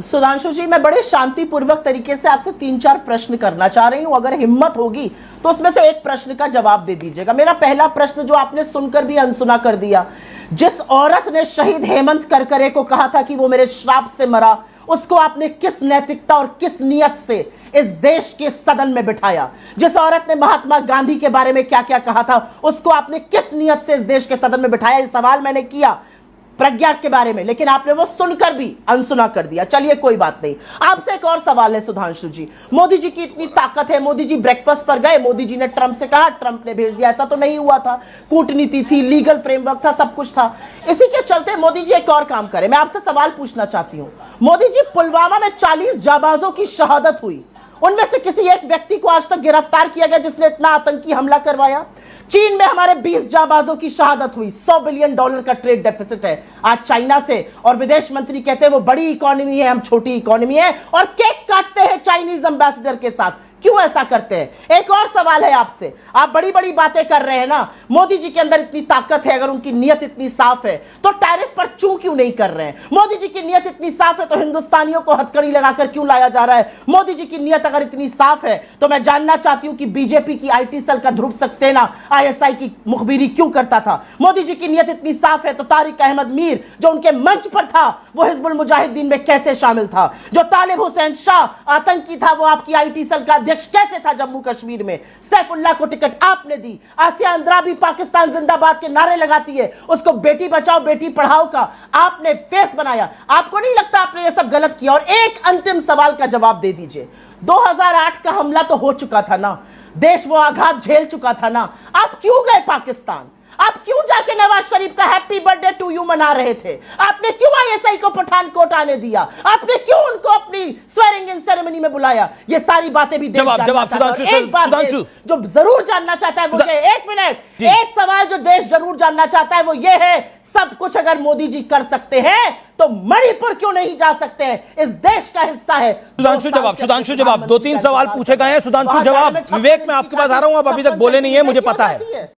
सुधांशु जी, मैं बड़े शांतिपूर्वक तरीके से आपसे 3-4 प्रश्न करना चाह रही हूं। अगर हिम्मत होगी तो उसमें से एक प्रश्न का जवाब दे दीजिएगा। मेरा पहला प्रश्न, जो आपने सुनकर भी अनसुना कर दिया, जिस औरत ने शहीद हेमंत करकरे को कहा था कि वो मेरे श्राप से मरा, उसको आपने किस नैतिकता और किस नियत से इस देश के सदन में बिठाया? जिस औरत ने महात्मा गांधी के बारे में क्या क्या कहा था, उसको आपने किस नियत से इस देश के सदन में बिठाया? ये सवाल मैंने किया प्रज्ञा के बारे में, लेकिन आपने वो सुनकर भी अनसुना कर दिया। चलिए कोई बात नहीं। आपसे एक और सवाल है सुधांशु जी। मोदी जी की इतनी ताकत है, मोदी जी ब्रेकफास्ट पर गए, मोदी जी ने ट्रंप से कहा, ट्रंप ने भेज दिया। ऐसा तो नहीं हुआ था, कूटनीति थी, लीगल फ्रेमवर्क था, सब कुछ था। इसी के चलते मोदी जी एक और काम करें। मैं आपसे सवाल पूछना चाहती हूं, मोदी जी, पुलवामा में 40 जाबाजों की शहादत हुई, उनमें से किसी एक व्यक्ति को आज तक गिरफ्तार किया गया जिसने इतना आतंकी हमला करवाया? चीन में हमारे 20 जाबाजों की शहादत हुई, $100 बिलियन का ट्रेड डेफिसिट है आज चाइना से, और विदेश मंत्री कहते हैं वो बड़ी इकोनॉमी है, हम छोटी इकोनॉमी है, और केक काटते हैं चाइनीज एम्बेसडर के साथ। क्यों ऐसा करते हैं? एक और सवाल है आपसे। आप बड़ी बड़ी बातें कर रहे हैं ना, मोदी जी के अंदर इतनी ताकत है, अगर उनकी नियत इतनी साफ है तो टैरिफ पर चू क्यों नहीं कर रहे हैं? मोदी जी की नियत इतनी साफ है तो हिंदुस्तानियों को हथकड़ी लगाकर क्यों लाया जा रहा है? मोदी जी की नियत अगर इतनी साफ है तो मैं जानना चाहती हूं कि बीजेपी की आईटी सेल का ध्रुव सक्सेना आईएसआई की मुखबिरी क्यों करता था? मोदी जी की नियत इतनी साफ है तो तारिक अहमद मीर जो उनके मंच पर था वो हिजबुल मुजाहिदीन में कैसे शामिल था? जो तालिब हुसैन शाह आतंकी था वो आपकी आईटी सेल का अध्यक्ष कैसे था जम्मू कश्मीर में? सैफुल्लाह को टिकट आपने दी, आसिया अंद्राबी पाकिस्तान जिंदाबाद के नारे लगाती है, उसको बेटी बचाओ बेटी पढ़ाओ का आपने फेस बनाया। आपको नहीं लगता आपने ये सब गलत किया? और एक अंतिम सवाल का जवाब दे दीजिए। 2008 का हमला तो हो चुका था ना, देश वो आघात झेल चुका था ना, आप क्यों गए पाकिस्तान? आप क्यों जाके नवाज शरीफ का हैप्पी बर्थडे टू यू मना रहे थे? आपने क्यों आईएसआई को पठानकोट आने दिया? आपने क्यों उनको अपनी स्वेरिंग इन सेरेमनी में बुलाया? ये सारी बातें भी जवाब सुधांशु जो जरूर जानना चाहता है वो ये, एक मिनट, एक सवाल जो देश जरूर जानना चाहता है वो ये है, सब कुछ अगर मोदी जी कर सकते हैं तो मणिपुर क्यों नहीं जा सकते हैं? इस देश का हिस्सा है। सुधांशु जवाब 2-3 सवाल पूछे गए हैं। सुधांशु जवाब, विवेक मैं आपके पास आ रहा हूं, आप अभी तक बोले नहीं है, मुझे पता है।